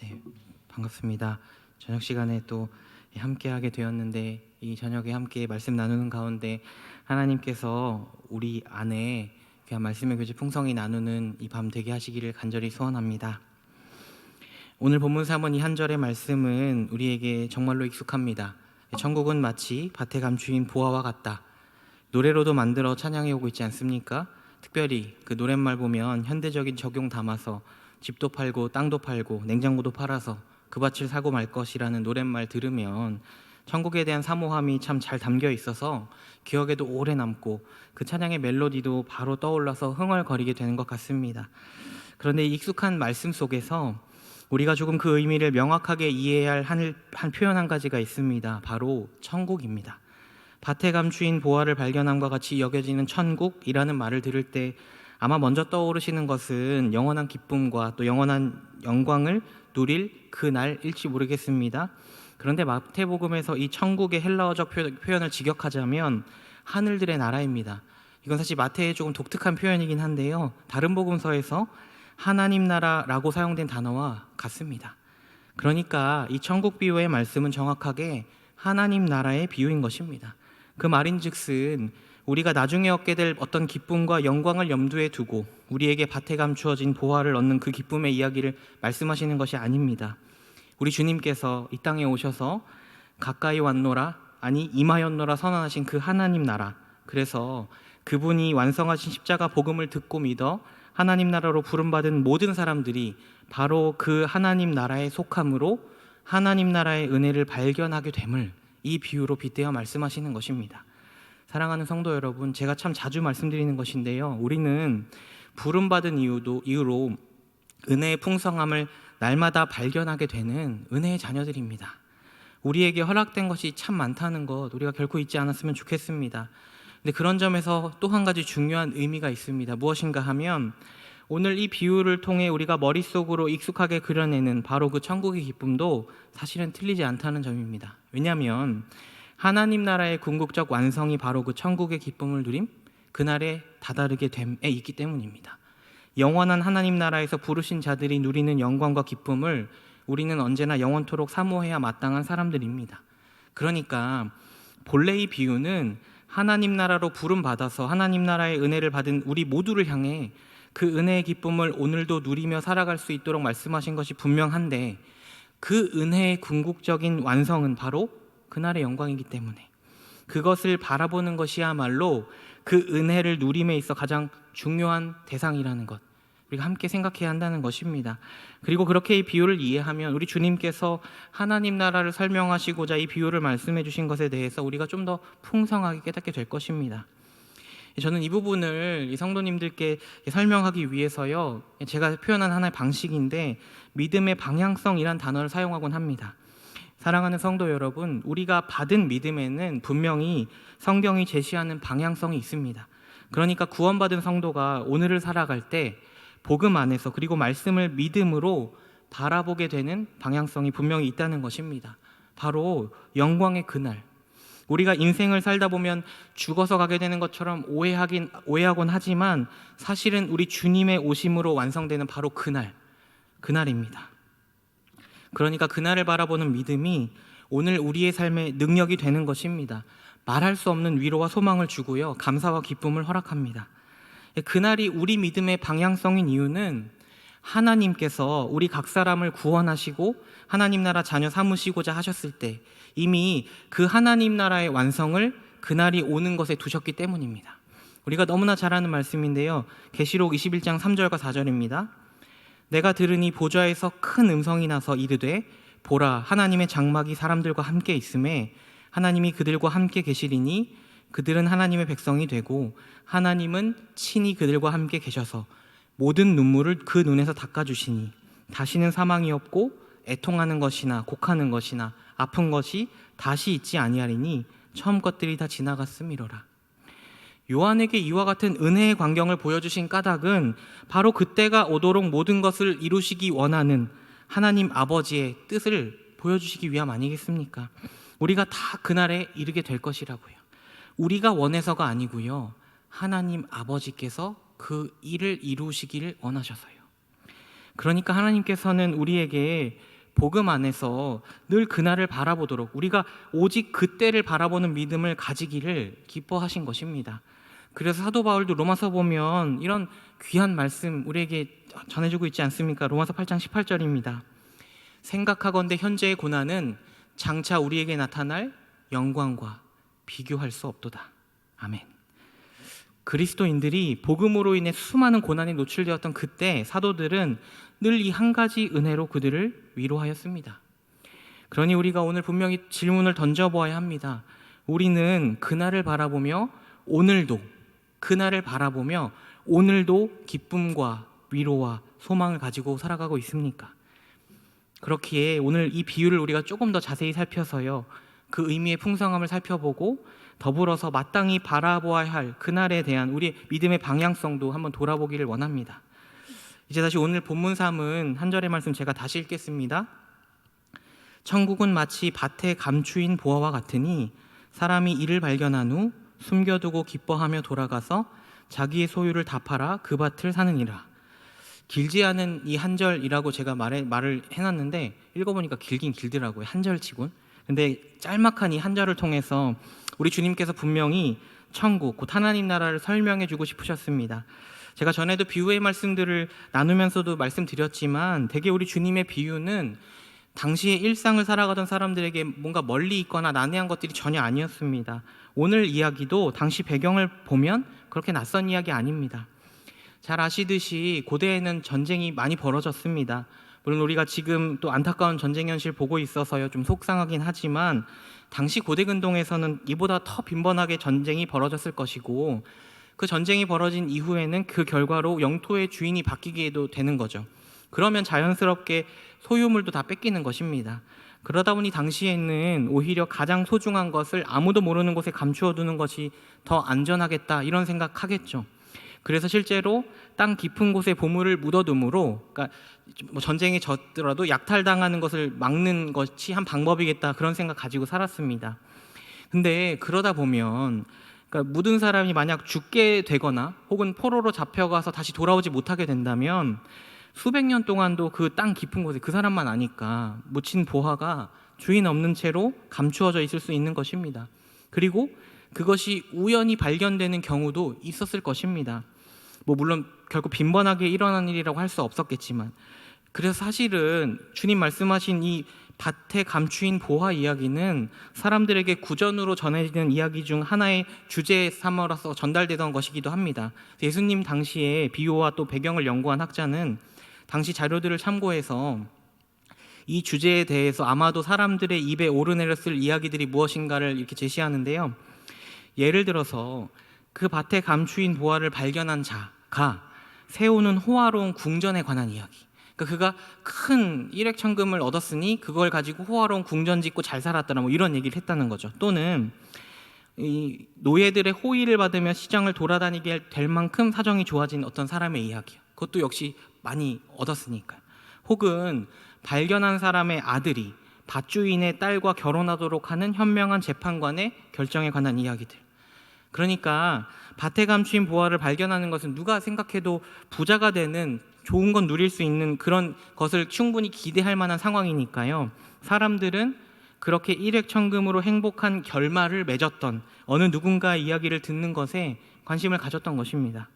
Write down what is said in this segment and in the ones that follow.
네, 반갑습니다. 저녁 시간에 또 함께하게 되었는데, 이 저녁에 함께 말씀 나누는 가운데 하나님께서 우리 안에 귀한 말씀의 교제 풍성히 나누는 이 밤 되게 하시기를 간절히 소원합니다. 오늘 본문 3번 이 한 절의 말씀은 우리에게 정말로 익숙합니다. 천국은 마치 밭에 감추인 보화와 같다. 노래로도 만들어 찬양해 오고 있지 않습니까? 특별히 그 노랫말 보면 현대적인 적용 담아서 집도 팔고 땅도 팔고 냉장고도 팔아서 그 밭을 사고 말 것이라는 노랫말 들으면 천국에 대한 사모함이 참 잘 담겨 있어서 기억에도 오래 남고 그 찬양의 멜로디도 바로 떠올라서 흥얼거리게 되는 것 같습니다. 그런데 익숙한 말씀 속에서 우리가 조금 그 의미를 명확하게 이해해야 할 한 표현 한 가지가 있습니다. 바로 천국입니다. 밭에 감추인 보화를 발견함과 같이 여겨지는 천국이라는 말을 들을 때 아마 먼저 떠오르시는 것은 영원한 기쁨과 또 영원한 영광을 누릴 그 날일지 모르겠습니다. 그런데 마태복음에서 이 천국의 헬라어적 표현을 직역하자면 하늘들의 나라입니다. 이건 사실 마태의 조금 독특한 표현이긴 한데요, 다른 복음서에서 하나님 나라라고 사용된 단어와 같습니다. 그러니까 이 천국 비유의 말씀은 정확하게 하나님 나라의 비유인 것입니다. 그 말인즉슨 우리가 나중에 얻게 될 어떤 기쁨과 영광을 염두에 두고 우리에게 밭에 감추어진 보화를 얻는 그 기쁨의 이야기를 말씀하시는 것이 아닙니다. 우리 주님께서 이 땅에 오셔서 가까이 왔노라, 아니 임하였노라 선언하신 그 하나님 나라, 그래서 그분이 완성하신 십자가 복음을 듣고 믿어 하나님 나라로 부름받은 모든 사람들이 바로 그 하나님 나라에 속함으로 하나님 나라의 은혜를 발견하게 됨을 이 비유로 빗대어 말씀하시는 것입니다. 사랑하는 성도 여러분, 제가 참 자주 말씀드리는 것인데요, 우리는 부름받은 이유로 은혜의 풍성함을 날마다 발견하게 되는 은혜의 자녀들입니다. 우리에게 허락된 것이 참 많다는 것 우리가 결코 잊지 않았으면 좋겠습니다. 근데 그런 점에서 또 한 가지 중요한 의미가 있습니다. 무엇인가 하면 오늘 이 비유를 통해 우리가 머릿속으로 익숙하게 그려내는 바로 그 천국의 기쁨도 사실은 틀리지 않다는 점입니다. 왜냐하면 하나님 나라의 궁극적 완성이 바로 그 천국의 기쁨을 누림, 그날에 다다르게 됨에 있기 때문입니다. 영원한 하나님 나라에서 부르신 자들이 누리는 영광과 기쁨을 우리는 언제나 영원토록 사모해야 마땅한 사람들입니다. 그러니까 본래 이 비유는 하나님 나라로 부름받아서 하나님 나라의 은혜를 받은 우리 모두를 향해 그 은혜의 기쁨을 오늘도 누리며 살아갈 수 있도록 말씀하신 것이 분명한데, 그 은혜의 궁극적인 완성은 바로 그날의 영광이기 때문에 그것을 바라보는 것이야말로 그 은혜를 누림에 있어 가장 중요한 대상이라는 것, 우리가 함께 생각해야 한다는 것입니다. 그리고 그렇게 이 비유를 이해하면 우리 주님께서 하나님 나라를 설명하시고자 이 비유를 말씀해 주신 것에 대해서 우리가 좀 더 풍성하게 깨닫게 될 것입니다. 저는 이 부분을 이 성도님들께 설명하기 위해서요, 제가 표현한 하나의 방식인데 믿음의 방향성이란 단어를 사용하곤 합니다. 사랑하는 성도 여러분, 우리가 받은 믿음에는 분명히 성경이 제시하는 방향성이 있습니다. 그러니까 구원받은 성도가 오늘을 살아갈 때 복음 안에서 그리고 말씀을 믿음으로 바라보게 되는 방향성이 분명히 있다는 것입니다. 바로 영광의 그날, 우리가 인생을 살다 보면 죽어서 가게 되는 것처럼 오해하곤 하지만 사실은 우리 주님의 오심으로 완성되는 바로 그날입니다. 그러니까 그날을 바라보는 믿음이 오늘 우리의 삶의 능력이 되는 것입니다. 말할 수 없는 위로와 소망을 주고요, 감사와 기쁨을 허락합니다. 그날이 우리 믿음의 방향성인 이유는 하나님께서 우리 각 사람을 구원하시고 하나님 나라 자녀 삼으시고자 하셨을 때 이미 그 하나님 나라의 완성을 그날이 오는 것에 두셨기 때문입니다. 우리가 너무나 잘 아는 말씀인데요, 계시록 21장 3절과 4절입니다. 내가 들으니 보좌에서 큰 음성이 나서 이르되 보라, 하나님의 장막이 사람들과 함께 있음에 하나님이 그들과 함께 계시리니 그들은 하나님의 백성이 되고 하나님은 친히 그들과 함께 계셔서 모든 눈물을 그 눈에서 닦아주시니 다시는 사망이 없고 애통하는 것이나 곡하는 것이나 아픈 것이 다시 있지 아니하리니 처음 것들이 다 지나갔음이로라. 요한에게 이와 같은 은혜의 광경을 보여주신 까닭은 바로 그때가 오도록 모든 것을 이루시기 원하는 하나님 아버지의 뜻을 보여주시기 위함 아니겠습니까? 우리가 다 그날에 이르게 될 것이라고요. 우리가 원해서가 아니고요, 하나님 아버지께서 그 일을 이루시기를 원하셔서요. 그러니까 하나님께서는 우리에게 복음 안에서 늘 그날을 바라보도록 우리가 오직 그때를 바라보는 믿음을 가지기를 기뻐하신 것입니다. 그래서 사도 바울도 로마서 보면 이런 귀한 말씀 우리에게 전해주고 있지 않습니까? 로마서 8장 18절입니다. 생각하건대 현재의 고난은 장차 우리에게 나타날 영광과 비교할 수 없도다. 아멘. 그리스도인들이 복음으로 인해 수많은 고난에 노출되었던 그때 사도들은 늘 이 한 가지 은혜로 그들을 위로하였습니다. 그러니 우리가 오늘 분명히 질문을 던져보아야 합니다. 우리는 그날을 바라보며 오늘도 기쁨과 위로와 소망을 가지고 살아가고 있습니까? 그렇기에 오늘 이 비유를 우리가 조금 더 자세히 살펴서요, 그 의미의 풍성함을 살펴보고 더불어서 마땅히 바라보아야 할 그날에 대한 우리의 믿음의 방향성도 한번 돌아보기를 원합니다. 이제 다시 오늘 본문 3은 한 절의 말씀 제가 다시 읽겠습니다. 천국은 마치 밭에 감추인 보화와 같으니 사람이 이를 발견한 후 숨겨두고 기뻐하며 돌아가서 자기의 소유를 다 팔아 그 밭을 사느니라. 길지 않은 이 한 절이라고 제가 말을 해놨는데 읽어보니까 길긴 길더라고요. 한 절치곤. 근데 짤막한 이 한 절을 통해서 우리 주님께서 분명히 천국, 곧 하나님 나라를 설명해 주고 싶으셨습니다. 제가 전에도 비유의 말씀들을 나누면서도 말씀드렸지만 대개 우리 주님의 비유는 당시의 일상을 살아가던 사람들에게 뭔가 멀리 있거나 난해한 것들이 전혀 아니었습니다. 오늘 이야기도 당시 배경을 보면 그렇게 낯선 이야기 아닙니다. 잘 아시듯이 고대에는 전쟁이 많이 벌어졌습니다. 물론 우리가 지금 또 안타까운 전쟁 현실 보고 있어서요 좀 속상하긴 하지만 당시 고대 근동에서는 이보다 더 빈번하게 전쟁이 벌어졌을 것이고 그 전쟁이 벌어진 이후에는 그 결과로 영토의 주인이 바뀌게도 되는 거죠. 그러면 자연스럽게 소유물도 다 뺏기는 것입니다. 그러다 보니 당시에는 오히려 가장 소중한 것을 아무도 모르는 곳에 감추어 두는 것이 더 안전하겠다 이런 생각하겠죠. 그래서 실제로 땅 깊은 곳에 보물을 묻어둠으로, 그러니까 뭐 전쟁에 졌더라도 약탈당하는 것을 막는 것이 한 방법이겠다 그런 생각 가지고 살았습니다. 근데 그러다 보면 그러니까 묻은 사람이 만약 죽게 되거나 혹은 포로로 잡혀가서 다시 돌아오지 못하게 된다면 수백 년 동안도 그 땅 깊은 곳에 그 사람만 아니까 묻힌 보화가 주인 없는 채로 감추어져 있을 수 있는 것입니다. 그리고 그것이 우연히 발견되는 경우도 있었을 것입니다. 뭐 물론 결국 빈번하게 일어난 일이라고 할 수 없었겠지만, 그래서 사실은 주님 말씀하신 이 밭에 감추인 보화 이야기는 사람들에게 구전으로 전해지는 이야기 중 하나의 주제 삼아서 전달되던 것이기도 합니다. 예수님 당시에 비유와 또 배경을 연구한 학자는 당시 자료들을 참고해서 이 주제에 대해서 아마도 사람들의 입에 오르내렸을 이야기들이 무엇인가를 이렇게 제시하는데요. 예를 들어서 그 밭에 감추인 보화를 발견한 자가 세우는 호화로운 궁전에 관한 이야기. 그러니까 그가 큰 일액천금을 얻었으니 그걸 가지고 호화로운 궁전 짓고 잘 살았더라 뭐 이런 얘기를 했다는 거죠. 또는 이 노예들의 호의를 받으며 시장을 돌아다니게 될 만큼 사정이 좋아진 어떤 사람의 이야기요. 그것도 역시 많이 얻었으니까요. 혹은 발견한 사람의 아들이 밭주인의 딸과 결혼하도록 하는 현명한 재판관의 결정에 관한 이야기들. 그러니까 밭에 감추인 보화를 발견하는 것은 누가 생각해도 부자가 되는 좋은 건 누릴 수 있는 그런 것을 충분히 기대할 만한 상황이니까요. 사람들은 그렇게 일액천금으로 행복한 결말을 맺었던 어느 누군가의 이야기를 듣는 것에 관심을 가졌던 것입니다.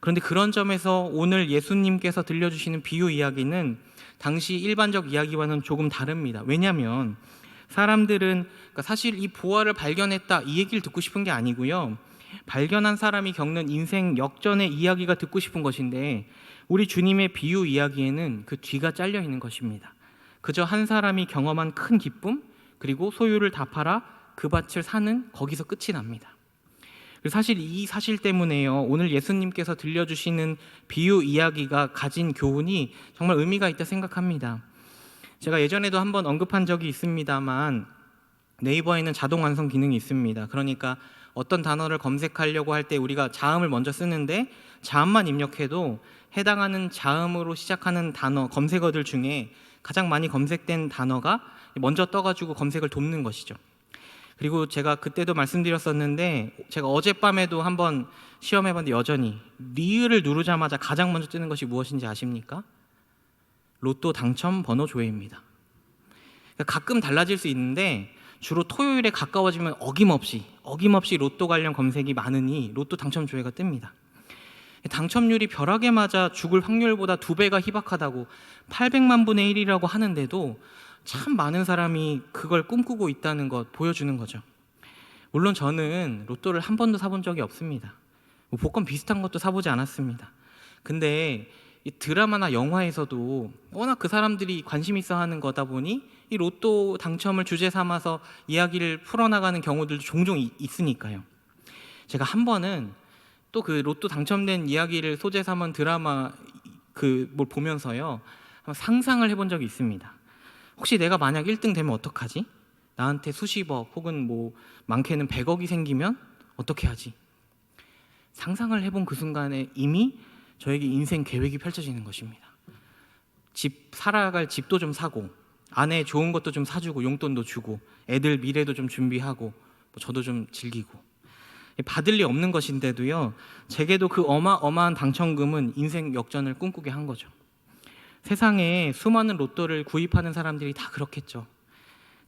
그런데 그런 점에서 오늘 예수님께서 들려주시는 비유 이야기는 당시 일반적 이야기와는 조금 다릅니다. 왜냐하면 사람들은 그러니까 사실 이 보화를 발견했다 이 얘기를 듣고 싶은 게 아니고요. 발견한 사람이 겪는 인생 역전의 이야기가 듣고 싶은 것인데 우리 주님의 비유 이야기에는 그 뒤가 잘려 있는 것입니다. 그저 한 사람이 경험한 큰 기쁨 그리고 소유를 다 팔아 그 밭을 사는 거기서 끝이 납니다. 사실 이 사실 때문에요. 오늘 예수님께서 들려주시는 비유 이야기가 가진 교훈이 정말 의미가 있다 생각합니다. 제가 예전에도 한번 언급한 적이 있습니다만 네이버에는 자동 완성 기능이 있습니다. 그러니까 어떤 단어를 검색하려고 할 때 우리가 자음을 먼저 쓰는데 자음만 입력해도 해당하는 자음으로 시작하는 단어 검색어들 중에 가장 많이 검색된 단어가 먼저 떠가지고 검색을 돕는 것이죠. 그리고 제가 그때도 말씀드렸었는데 제가 어젯밤에도 한번 시험해봤는데 여전히 리을을 누르자마자 가장 먼저 뜨는 것이 무엇인지 아십니까? 로또 당첨 번호 조회입니다. 그러니까 가끔 달라질 수 있는데 주로 토요일에 가까워지면 어김없이 로또 관련 검색이 많으니 로또 당첨 조회가 뜹니다. 당첨률이 벼락에 맞아 죽을 확률보다 2배가 희박하다고 800만 분의 1이라고 하는데도 참 많은 사람이 그걸 꿈꾸고 있다는 것 보여주는 거죠. 물론 저는 로또를 한 번도 사본 적이 없습니다. 복권 비슷한 것도 사보지 않았습니다. 근데 이 드라마나 영화에서도 워낙 그 사람들이 관심 있어 하는 거다 보니 이 로또 당첨을 주제 삼아서 이야기를 풀어나가는 경우들도 종종 있으니까요. 제가 한 번은 또 그 로또 당첨된 이야기를 소재 삼은 드라마 뭘 보면서요, 상상을 해본 적이 있습니다. 혹시 내가 만약 1등 되면 어떡하지? 나한테 수십억 혹은 뭐 많게는 100억이 생기면 어떻게 하지? 상상을 해본 그 순간에 이미 저에게 인생 계획이 펼쳐지는 것입니다. 살아갈 집도 좀 사고, 아내 좋은 것도 좀 사주고, 용돈도 주고, 애들 미래도 좀 준비하고, 저도 좀 즐기고. 받을 리 없는 것인데도요, 제게도 그 어마어마한 당첨금은 인생 역전을 꿈꾸게 한 거죠. 세상에 수많은 로또를 구입하는 사람들이 다 그렇겠죠.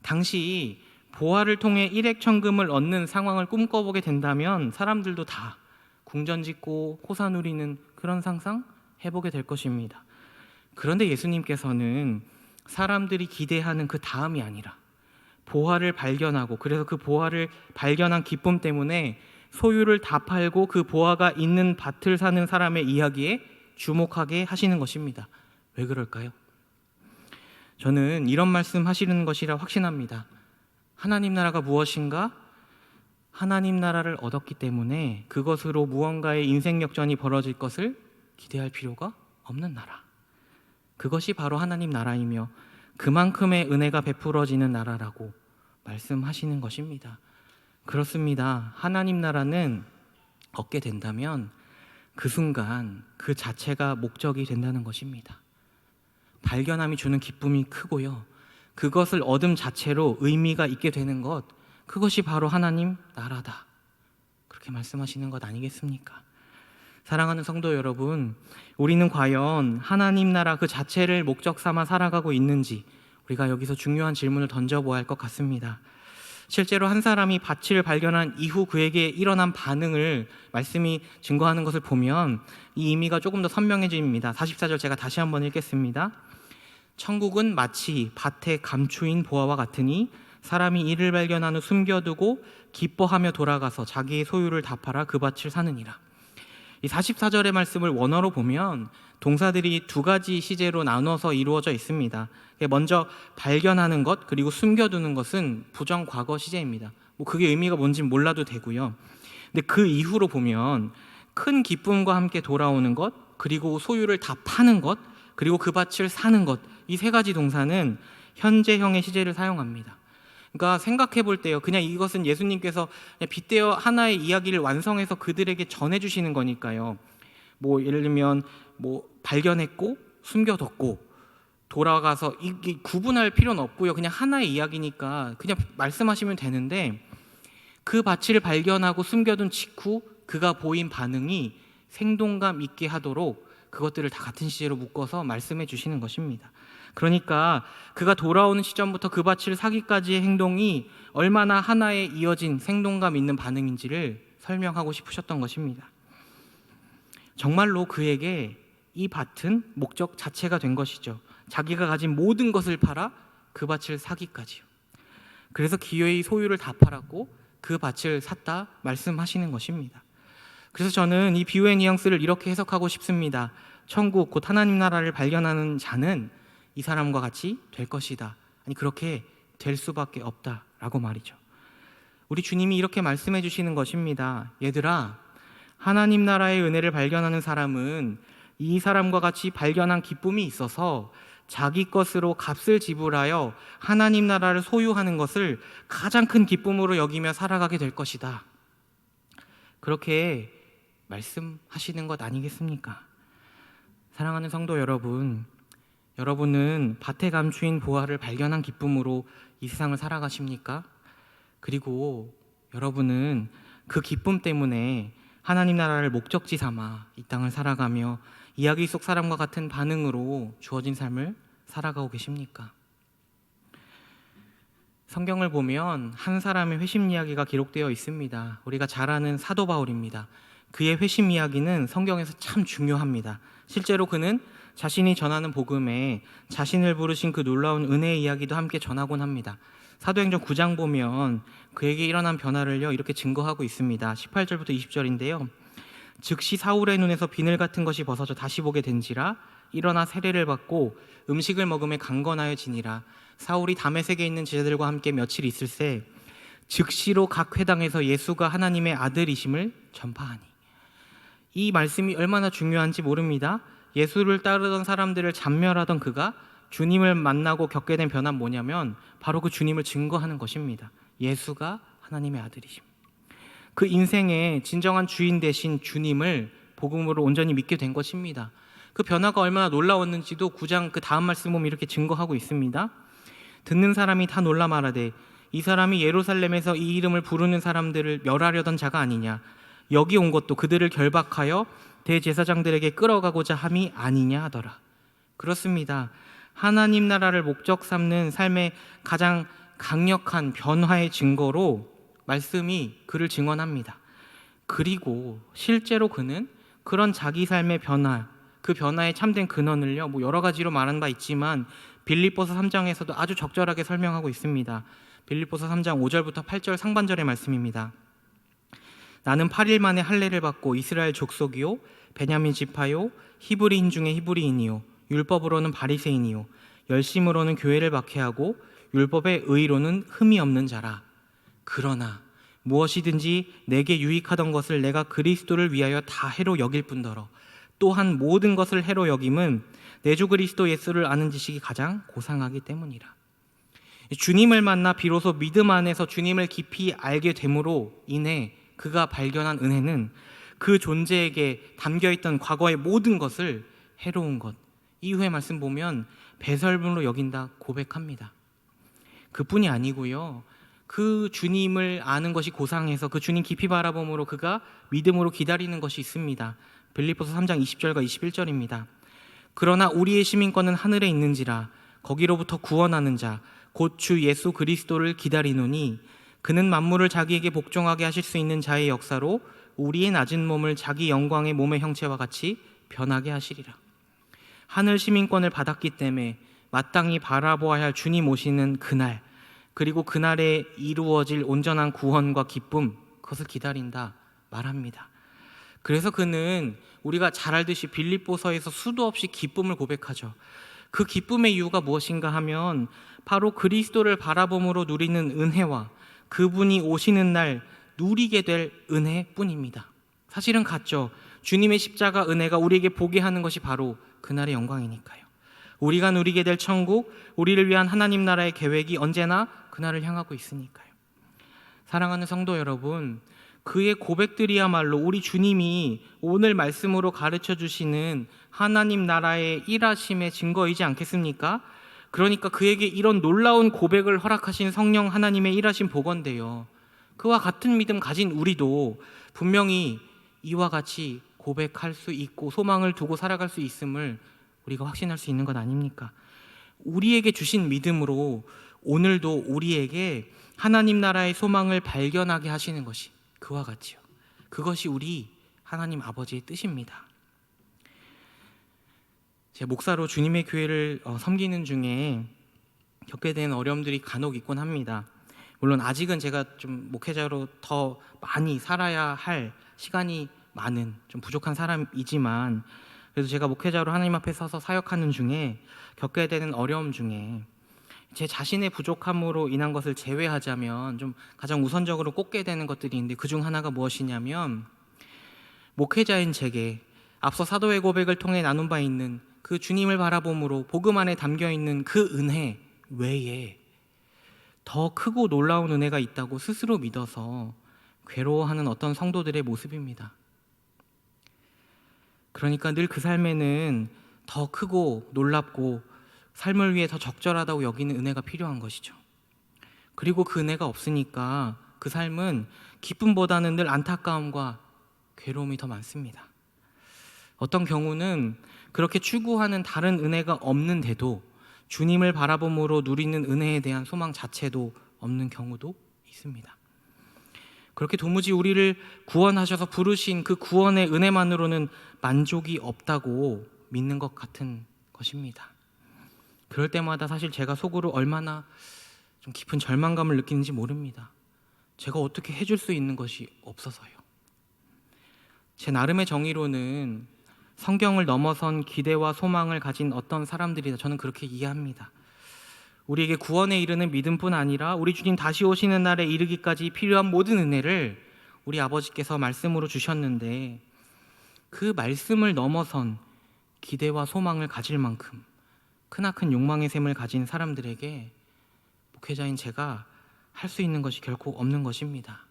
당시 보화를 통해 일액천금을 얻는 상황을 꿈꿔보게 된다면 사람들도 다 궁전 짓고 호사 누리는 그런 상상 해보게 될 것입니다. 그런데 예수님께서는 사람들이 기대하는 그 다음이 아니라 보화를 발견하고, 그래서 그 보화를 발견한 기쁨 때문에 소유를 다 팔고 그 보화가 있는 밭을 사는 사람의 이야기에 주목하게 하시는 것입니다. 왜 그럴까요? 저는 이런 말씀 하시는 것이라 확신합니다. 하나님 나라가 무엇인가? 하나님 나라를 얻었기 때문에 그것으로 무언가의 인생 역전이 벌어질 것을 기대할 필요가 없는 나라. 그것이 바로 하나님 나라이며 그만큼의 은혜가 베풀어지는 나라라고 말씀하시는 것입니다. 그렇습니다. 하나님 나라는 얻게 된다면 그 순간 그 자체가 목적이 된다는 것입니다. 발견함이 주는 기쁨이 크고요, 그것을 얻음 자체로 의미가 있게 되는 것, 그것이 바로 하나님 나라다, 그렇게 말씀하시는 것 아니겠습니까? 사랑하는 성도 여러분, 우리는 과연 하나님 나라 그 자체를 목적 삼아 살아가고 있는지 우리가 여기서 중요한 질문을 던져보아야 할 것 같습니다. 실제로 한 사람이 밭을 발견한 이후 그에게 일어난 반응을 말씀이 증거하는 것을 보면 이 의미가 조금 더 선명해집니다. 44절 제가 다시 한번 읽겠습니다. 천국은 마치 밭에 감추인 보화와 같으니 사람이 이를 발견한 후 숨겨두고 기뻐하며 돌아가서 자기의 소유를 다 팔아 그 밭을 사느니라. 이 44절의 말씀을 원어로 보면 동사들이 2가지 시제로 나눠서 이루어져 있습니다. 먼저 발견하는 것, 그리고 숨겨두는 것은 부정 과거 시제입니다. 그게 의미가 뭔지는 몰라도 되고요. 근데 그 이후로 보면 큰 기쁨과 함께 돌아오는 것, 그리고 소유를 다 파는 것, 그리고 그 밭을 사는 것, 이 3가지 동사는 현재형의 시제를 사용합니다. 그러니까 생각해 볼 때요, 그냥 이것은 예수님께서 그냥 빗대어 하나의 이야기를 완성해서 그들에게 전해주시는 거니까요. 예를 들면 발견했고 숨겨뒀고 돌아가서 이 구분할 필요는 없고요. 그냥 하나의 이야기니까 그냥 말씀하시면 되는데, 그 밭을 발견하고 숨겨둔 직후 그가 보인 반응이 생동감 있게 하도록 그것들을 다 같은 시제로 묶어서 말씀해 주시는 것입니다. 그러니까 그가 돌아오는 시점부터 그 밭을 사기까지의 행동이 얼마나 하나의 이어진 생동감 있는 반응인지를 설명하고 싶으셨던 것입니다. 정말로 그에게 이 밭은 목적 자체가 된 것이죠. 자기가 가진 모든 것을 팔아 그 밭을 사기까지요. 그래서 기어이 소유를 다 팔았고 그 밭을 샀다 말씀하시는 것입니다. 그래서 저는 이 비유의 뉘앙스를 이렇게 해석하고 싶습니다. 천국 곧 하나님 나라를 발견하는 자는 이 사람과 같이 될 것이다, 아니 그렇게 될 수밖에 없다라고 말이죠. 우리 주님이 이렇게 말씀해 주시는 것입니다. 얘들아, 하나님 나라의 은혜를 발견하는 사람은 이 사람과 같이 발견한 기쁨이 있어서 자기 것으로 값을 지불하여 하나님 나라를 소유하는 것을 가장 큰 기쁨으로 여기며 살아가게 될 것이다, 그렇게 말씀하시는 것 아니겠습니까? 사랑하는 성도 여러분, 여러분은 밭에 감추인 보화를 발견한 기쁨으로 이 세상을 살아가십니까? 그리고 여러분은 그 기쁨 때문에 하나님 나라를 목적지 삼아 이 땅을 살아가며 이야기 속 사람과 같은 반응으로 주어진 삶을 살아가고 계십니까? 성경을 보면 한 사람의 회심 이야기가 기록되어 있습니다. 우리가 잘 아는 사도 바울입니다. 그의 회심 이야기는 성경에서 참 중요합니다. 실제로 그는 자신이 전하는 복음에 자신을 부르신 그 놀라운 은혜의 이야기도 함께 전하곤 합니다. 사도행전 9장 보면 그에게 일어난 변화를요 이렇게 증거하고 있습니다. 18절부터 20절인데요. 즉시 사울의 눈에서 비늘 같은 것이 벗어져 다시 보게 된지라 일어나 세례를 받고 음식을 먹음에 강건하여지니라. 사울이 다메섹에 있는 제자들과 함께 며칠 있을새 즉시로 각 회당에서 예수가 하나님의 아들이심을 전파하니. 이 말씀이 얼마나 중요한지 모릅니다. 예수를 따르던 사람들을 잡멸하던 그가 주님을 만나고 겪게 된 변화는 뭐냐면 바로 그 주님을 증거하는 것입니다. 예수가 하나님의 아들이심. 그 인생의 진정한 주인 되신 주님을 복음으로 온전히 믿게 된 것입니다. 그 변화가 얼마나 놀라웠는지도 9장 그 다음 말씀 보면 이렇게 증거하고 있습니다. 듣는 사람이 다 놀라 말하되 이 사람이 예루살렘에서 이 이름을 부르는 사람들을 멸하려던 자가 아니냐. 여기 온 것도 그들을 결박하여 대제사장들에게 끌어가고자 함이 아니냐 하더라. 그렇습니다. 하나님 나라를 목적 삼는 삶의 가장 강력한 변화의 증거로 말씀이 그를 증언합니다. 그리고 실제로 그는 그런 자기 삶의 변화, 그 변화의 참된 근원을요 여러 가지로 말한 바 있지만 빌립보서 3장에서도 아주 적절하게 설명하고 있습니다. 빌립보서 3장 5절부터 8절 상반절의 말씀입니다. 나는 8일 만에 할례를 받고 이스라엘 족속이요 베냐민 지파요 히브리인 중에 히브리인이요 율법으로는 바리새인이요 열심으로는 교회를 박해하고 율법의 의로는 흠이 없는 자라. 그러나 무엇이든지 내게 유익하던 것을 내가 그리스도를 위하여 다 해로 여길 뿐더러 또한 모든 것을 해로 여김은 내 주 그리스도 예수를 아는 지식이 가장 고상하기 때문이라. 주님을 만나 비로소 믿음 안에서 주님을 깊이 알게 됨으로 인해 그가 발견한 은혜는 그 존재에게 담겨있던 과거의 모든 것을 해로운 것, 이후의 말씀 보면 배설물로 여긴다 고백합니다. 그뿐이 아니고요, 그 주님을 아는 것이 고상해서 그 주님 깊이 바라봄으로 그가 믿음으로 기다리는 것이 있습니다. 빌립보서 3장 20절과 21절입니다. 그러나 우리의 시민권은 하늘에 있는지라 거기로부터 구원하는 자 곧 주 예수 그리스도를 기다리노니 그는 만물을 자기에게 복종하게 하실 수 있는 자의 역사로 우리의 낮은 몸을 자기 영광의 몸의 형체와 같이 변하게 하시리라. 하늘 시민권을 받았기 때문에 마땅히 바라보아야 할 주님 오시는 그날, 그리고 그날에 이루어질 온전한 구원과 기쁨, 그것을 기다린다 말합니다. 그래서 그는 우리가 잘 알듯이 빌립보서에서 수도 없이 기쁨을 고백하죠. 그 기쁨의 이유가 무엇인가 하면 바로 그리스도를 바라봄으로 누리는 은혜와 그분이 오시는 날 누리게 될 은혜뿐입니다. 사실은 같죠. 주님의 십자가 은혜가 우리에게 보게 하는 것이 바로 그날의 영광이니까요. 우리가 누리게 될 천국, 우리를 위한 하나님 나라의 계획이 언제나 그날을 향하고 있으니까요. 사랑하는 성도 여러분, 그의 고백들이야말로 우리 주님이 오늘 말씀으로 가르쳐 주시는 하나님 나라의 일하심의 증거이지 않겠습니까? 그러니까 그에게 이런 놀라운 고백을 허락하신 성령 하나님의 일하심 보건대요. 그와 같은 믿음 가진 우리도 분명히 이와 같이 고백할 수 있고 소망을 두고 살아갈 수 있음을 우리가 확신할 수 있는 것 아닙니까? 우리에게 주신 믿음으로 오늘도 우리에게 하나님 나라의 소망을 발견하게 하시는 것이 그와 같지요. 그것이 우리 하나님 아버지의 뜻입니다. 제 목사로 주님의 교회를 섬기는 중에 겪게 된 어려움들이 간혹 있곤 합니다. 물론 아직은 제가 좀 목회자로 더 많이 살아야 할 시간이 많은 좀 부족한 사람이지만, 그래도 제가 목회자로 하나님 앞에 서서 사역하는 중에 겪게 되는 어려움 중에 제 자신의 부족함으로 인한 것을 제외하자면 좀 가장 우선적으로 꼽게 되는 것들이 있는데, 그중 하나가 무엇이냐면 목회자인 제게 앞서 사도의 고백을 통해 나눈 바 있는 그 주님을 바라봄으로 복음 안에 담겨있는 그 은혜 외에 더 크고 놀라운 은혜가 있다고 스스로 믿어서 괴로워하는 어떤 성도들의 모습입니다. 그러니까 늘 그 삶에는 더 크고 놀랍고 삶을 위해 더 적절하다고 여기는 은혜가 필요한 것이죠. 그리고 그 은혜가 없으니까 그 삶은 기쁨보다는 늘 안타까움과 괴로움이 더 많습니다. 어떤 경우는 그렇게 추구하는 다른 은혜가 없는데도 주님을 바라봄으로 누리는 은혜에 대한 소망 자체도 없는 경우도 있습니다. 그렇게 도무지 우리를 구원하셔서 부르신 그 구원의 은혜만으로는 만족이 없다고 믿는 것 같은 것입니다. 그럴 때마다 사실 제가 속으로 얼마나 좀 깊은 절망감을 느끼는지 모릅니다. 제가 어떻게 해줄 수 있는 것이 없어서요. 제 나름의 정의로는 성경을 넘어선 기대와 소망을 가진 어떤 사람들이다, 저는 그렇게 이해합니다. 우리에게 구원에 이르는 믿음뿐 아니라 우리 주님 다시 오시는 날에 이르기까지 필요한 모든 은혜를 우리 아버지께서 말씀으로 주셨는데, 그 말씀을 넘어선 기대와 소망을 가질 만큼 크나큰 욕망의 셈을 가진 사람들에게 목회자인 제가 할 수 있는 것이 결코 없는 것입니다.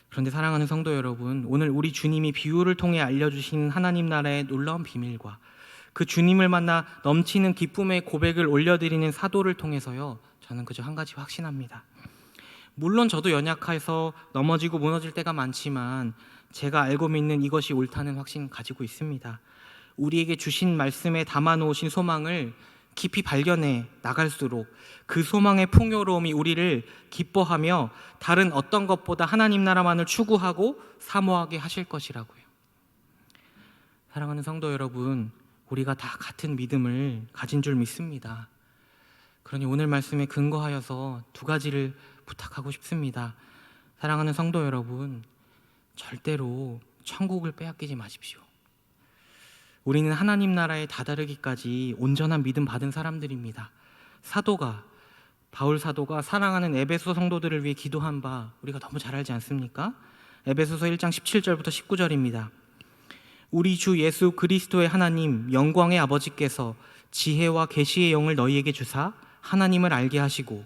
그런데 사랑하는 성도 여러분, 오늘 우리 주님이 비유를 통해 알려주신 하나님 나라의 놀라운 비밀과 그 주님을 만나 넘치는 기쁨의 고백을 올려드리는 사도를 통해서요, 저는 그저 한 가지 확신합니다. 물론 저도 연약해서 넘어지고 무너질 때가 많지만 제가 알고 믿는 이것이 옳다는 확신 가지고 있습니다. 우리에게 주신 말씀에 담아놓으신 소망을 깊이 발견해 나갈수록 그 소망의 풍요로움이 우리를 기뻐하며 다른 어떤 것보다 하나님 나라만을 추구하고 사모하게 하실 것이라고요. 사랑하는 성도 여러분, 우리가 다 같은 믿음을 가진 줄 믿습니다. 그러니 오늘 말씀에 근거하여서 두 가지를 부탁하고 싶습니다. 사랑하는 성도 여러분, 절대로 천국을 빼앗기지 마십시오. 우리는 하나님 나라에 다다르기까지 온전한 믿음 받은 사람들입니다. 바울 사도가 사랑하는 에베소 성도들을 위해 기도한 바 우리가 너무 잘 알지 않습니까? 에베소서 1장 17절부터 19절입니다. 우리 주 예수 그리스도의 하나님 영광의 아버지께서 지혜와 계시의 영을 너희에게 주사 하나님을 알게 하시고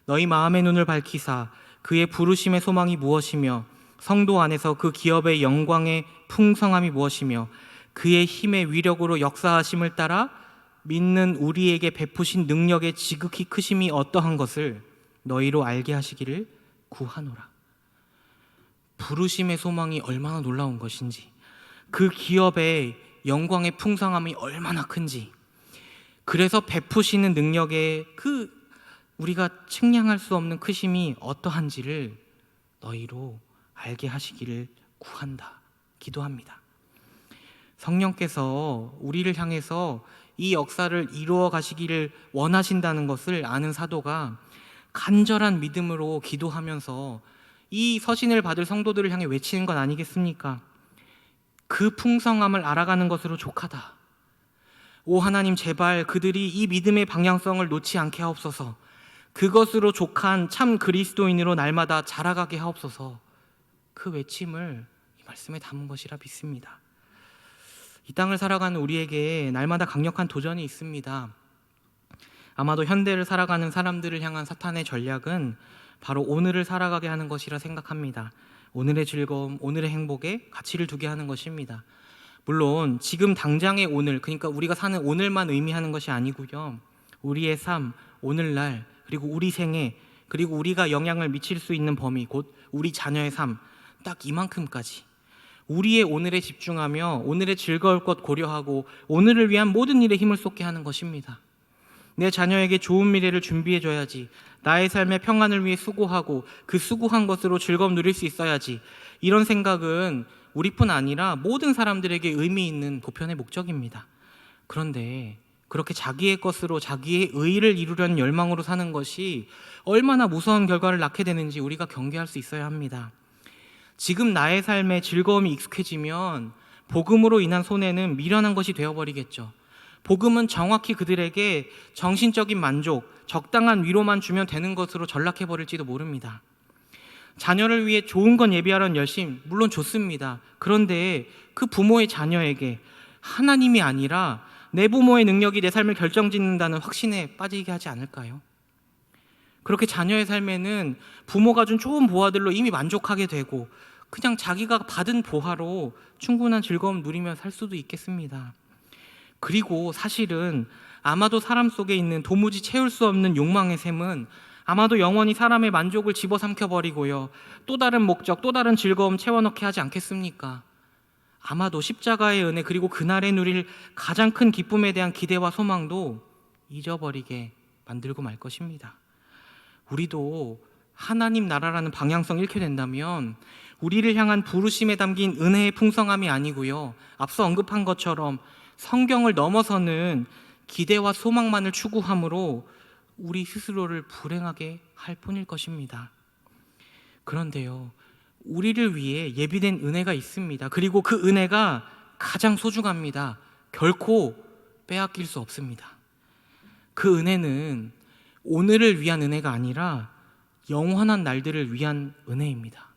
너희 마음의 눈을 밝히사 그의 부르심의 소망이 무엇이며 성도 안에서 그 기업의 영광의 풍성함이 무엇이며 그의 힘의 위력으로 역사하심을 따라 믿는 우리에게 베푸신 능력의 지극히 크심이 어떠한 것을 너희로 알게 하시기를 구하노라. 부르심의 소망이 얼마나 놀라운 것인지, 그 기업의 영광의 풍성함이 얼마나 큰지, 그래서 베푸시는 능력의 그 우리가 측량할 수 없는 크심이 어떠한지를 너희로 알게 하시기를 구한다, 기도합니다. 성령께서 우리를 향해서 이 역사를 이루어 가시기를 원하신다는 것을 아는 사도가 간절한 믿음으로 기도하면서 이 서신을 받을 성도들을 향해 외치는 것 아니겠습니까? 그 풍성함을 알아가는 것으로 족하다. 오 하나님, 제발 그들이 이 믿음의 방향성을 놓지 않게 하옵소서. 그것으로 족한 참 그리스도인으로 날마다 자라가게 하옵소서. 그 외침을 이 말씀에 담은 것이라 믿습니다. 이 땅을 살아가는 우리에게 날마다 강력한 도전이 있습니다. 아마도 현대를 살아가는 사람들을 향한 사탄의 전략은 바로 오늘을 살아가게 하는 것이라 생각합니다. 오늘의 즐거움, 오늘의 행복에 가치를 두게 하는 것입니다. 물론 지금 당장의 오늘, 그러니까 우리가 사는 오늘만 의미하는 것이 아니고요, 우리의 삶, 오늘날, 그리고 우리 생애, 그리고 우리가 영향을 미칠 수 있는 범위, 곧 우리 자녀의 삶, 딱 이만큼까지 우리의 오늘에 집중하며 오늘의 즐거울 것 고려하고 오늘을 위한 모든 일에 힘을 쏟게 하는 것입니다. 내 자녀에게 좋은 미래를 준비해줘야지, 나의 삶의 평안을 위해 수고하고 그 수고한 것으로 즐거움 누릴 수 있어야지, 이런 생각은 우리뿐 아니라 모든 사람들에게 의미 있는 보편의 목적입니다. 그런데 그렇게 자기의 것으로 자기의 의의를 이루려는 열망으로 사는 것이 얼마나 무서운 결과를 낳게 되는지 우리가 경계할 수 있어야 합니다. 지금 나의 삶에 즐거움이 익숙해지면 복음으로 인한 손해는 미련한 것이 되어버리겠죠. 복음은 정확히 그들에게 정신적인 만족, 적당한 위로만 주면 되는 것으로 전락해버릴지도 모릅니다. 자녀를 위해 좋은 건 예비하려는 열심, 물론 좋습니다. 그런데 그 부모의 자녀에게 하나님이 아니라 내 부모의 능력이 내 삶을 결정짓는다는 확신에 빠지게 하지 않을까요? 그렇게 자녀의 삶에는 부모가 준 좋은 보화들로 이미 만족하게 되고 그냥 자기가 받은 보화로 충분한 즐거움 누리며 살 수도 있겠습니다. 그리고 사실은 아마도 사람 속에 있는 도무지 채울 수 없는 욕망의 샘은 아마도 영원히 사람의 만족을 집어삼켜버리고요, 또 다른 목적, 또 다른 즐거움 채워넣게 하지 않겠습니까? 아마도 십자가의 은혜, 그리고 그날에 누릴 가장 큰 기쁨에 대한 기대와 소망도 잊어버리게 만들고 말 것입니다. 우리도 하나님 나라라는 방향성 잃게 된다면 우리를 향한 부르심에 담긴 은혜의 풍성함이 아니고요, 앞서 언급한 것처럼 성경을 넘어서는 기대와 소망만을 추구함으로 우리 스스로를 불행하게 할 뿐일 것입니다. 그런데요, 우리를 위해 예비된 은혜가 있습니다. 그리고 그 은혜가 가장 소중합니다. 결코 빼앗길 수 없습니다. 그 은혜는 오늘을 위한 은혜가 아니라 영원한 날들을 위한 은혜입니다.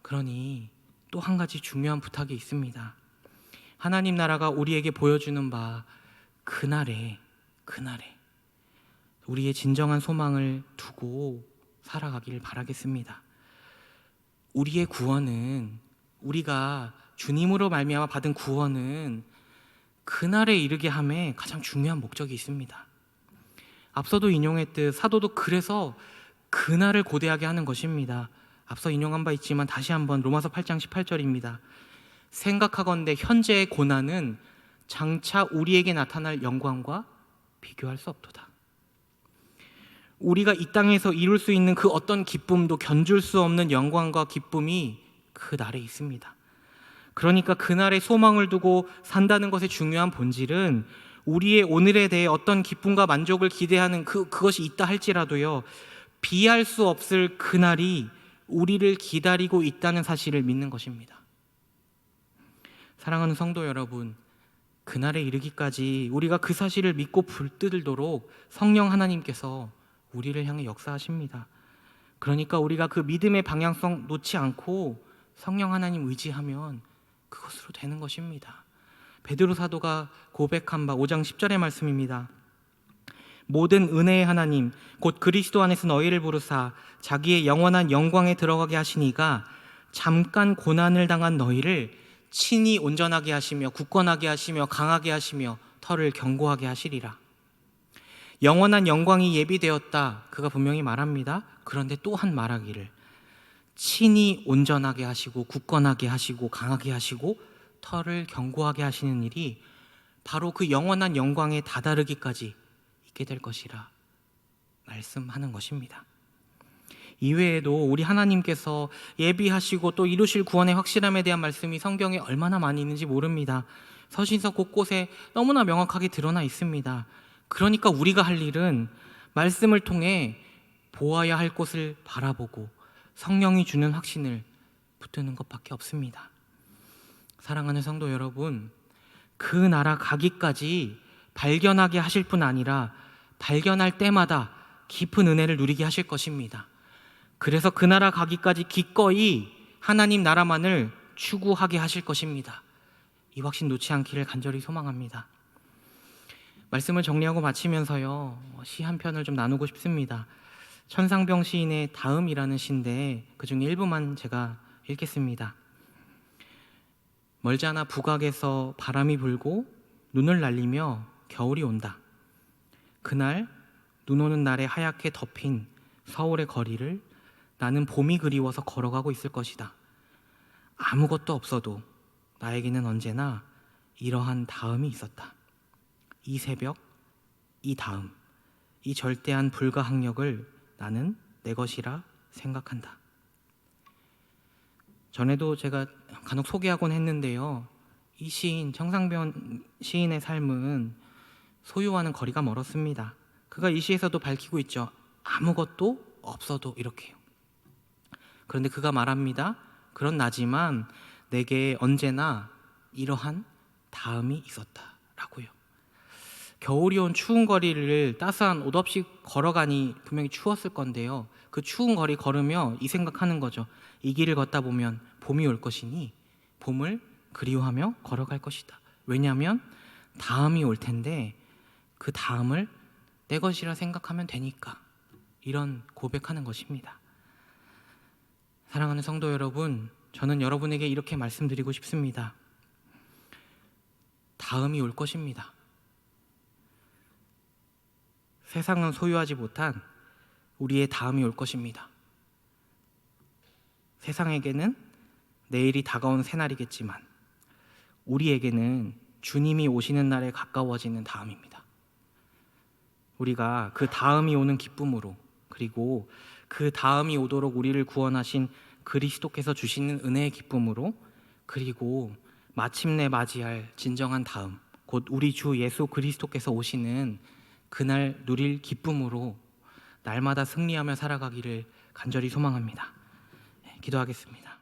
그러니 또 한 가지 중요한 부탁이 있습니다. 하나님 나라가 우리에게 보여주는 바 그날에 우리의 진정한 소망을 두고 살아가기를 바라겠습니다. 우리의 구원은, 우리가 주님으로 말미암아 받은 구원은 그날에 이르게 함에 가장 중요한 목적이 있습니다. 앞서도 인용했듯 사도도 그래서 그날을 고대하게 하는 것입니다. 앞서 인용한 바 있지만 다시 한번 로마서 8장 18절입니다. 생각하건대 현재의 고난은 장차 우리에게 나타날 영광과 비교할 수 없도다. 우리가 이 땅에서 이룰 수 있는 그 어떤 기쁨도 견줄 수 없는 영광과 기쁨이 그 날에 있습니다. 그러니까 그날에 소망을 두고 산다는 것의 중요한 본질은 우리의 오늘에 대해 어떤 기쁨과 만족을 기대하는 그것이 있다 할지라도요, 비할 수 없을 그날이 우리를 기다리고 있다는 사실을 믿는 것입니다. 사랑하는 성도 여러분, 그날에 이르기까지 우리가 그 사실을 믿고 불뜯도록 성령 하나님께서 우리를 향해 역사하십니다. 그러니까 우리가 그 믿음의 방향성 놓지 않고 성령 하나님 의지하면 그것으로 되는 것입니다. 베드로 사도가 고백한 바 5장 10절의 말씀입니다. 모든 은혜의 하나님 곧 그리스도 안에서 너희를 부르사 자기의 영원한 영광에 들어가게 하시니가 잠깐 고난을 당한 너희를 친히 온전하게 하시며 굳건하게 하시며 강하게 하시며 터를 견고하게 하시리라. 영원한 영광이 예비되었다, 그가 분명히 말합니다. 그런데 또한 말하기를 친히 온전하게 하시고 굳건하게 하시고 강하게 하시고 터를 견고하게 하시는 일이 바로 그 영원한 영광에 다다르기까지 있게 될 것이라 말씀하는 것입니다. 이외에도 우리 하나님께서 예비하시고 또 이루실 구원의 확실함에 대한 말씀이 성경에 얼마나 많이 있는지 모릅니다. 서신서 곳곳에 너무나 명확하게 드러나 있습니다. 그러니까 우리가 할 일은 말씀을 통해 보아야 할 곳을 바라보고 성령이 주는 확신을 붙드는 것밖에 없습니다. 사랑하는 성도 여러분, 그 나라 가기까지 발견하게 하실 뿐 아니라 발견할 때마다 깊은 은혜를 누리게 하실 것입니다. 그래서 그 나라 가기까지 기꺼이 하나님 나라만을 추구하게 하실 것입니다. 이 확신 놓지 않기를 간절히 소망합니다. 말씀을 정리하고 마치면서요, 시 한 편을 좀 나누고 싶습니다. 천상병 시인의 다음이라는 시인데 그중 일부만 제가 읽겠습니다. 멀지 않아 북악에서 바람이 불고 눈을 날리며 겨울이 온다. 그날 눈 오는 날에 하얗게 덮인 서울의 거리를 나는 봄이 그리워서 걸어가고 있을 것이다. 아무것도 없어도 나에게는 언제나 이러한 다음이 있었다. 이 새벽, 이 다음, 이 절대한 불가항력을 나는 내 것이라 생각한다. 전에도 제가 간혹 소개하곤 했는데요, 이 시인, 청상병 시인의 삶은 소유와는 거리가 멀었습니다. 그가 이 시에서도 밝히고 있죠. 아무것도 없어도 이렇게요. 그런데 그가 말합니다. 그런 나지만 내게 언제나 이러한 다음이 있었다라고요. 겨울이 온 추운 거리를 따스한 옷 없이 걸어가니 분명히 추웠을 건데요, 그 추운 거리 걸으며 이 생각하는 거죠. 이 길을 걷다 보면 봄이 올 것이니 봄을 그리워하며 걸어갈 것이다. 왜냐하면 다음이 올 텐데 그 다음을 내 것이라 생각하면 되니까, 이런 고백하는 것입니다. 사랑하는 성도 여러분, 저는 여러분에게 이렇게 말씀드리고 싶습니다. 다음이 올 것입니다. 세상은 소유하지 못한 우리의 다음이 올 것입니다. 세상에게는 내일이 다가온 새날이겠지만 우리에게는 주님이 오시는 날에 가까워지는 다음입니다. 우리가 그 다음이 오는 기쁨으로 그리고 그 다음이 오도록 우리를 구원하신 그리스도께서 주시는 은혜의 기쁨으로, 그리고 마침내 맞이할 진정한 다음, 곧 우리 주 예수 그리스도께서 오시는 그날 누릴 기쁨으로 날마다 승리하며 살아가기를 간절히 소망합니다. 기도하겠습니다.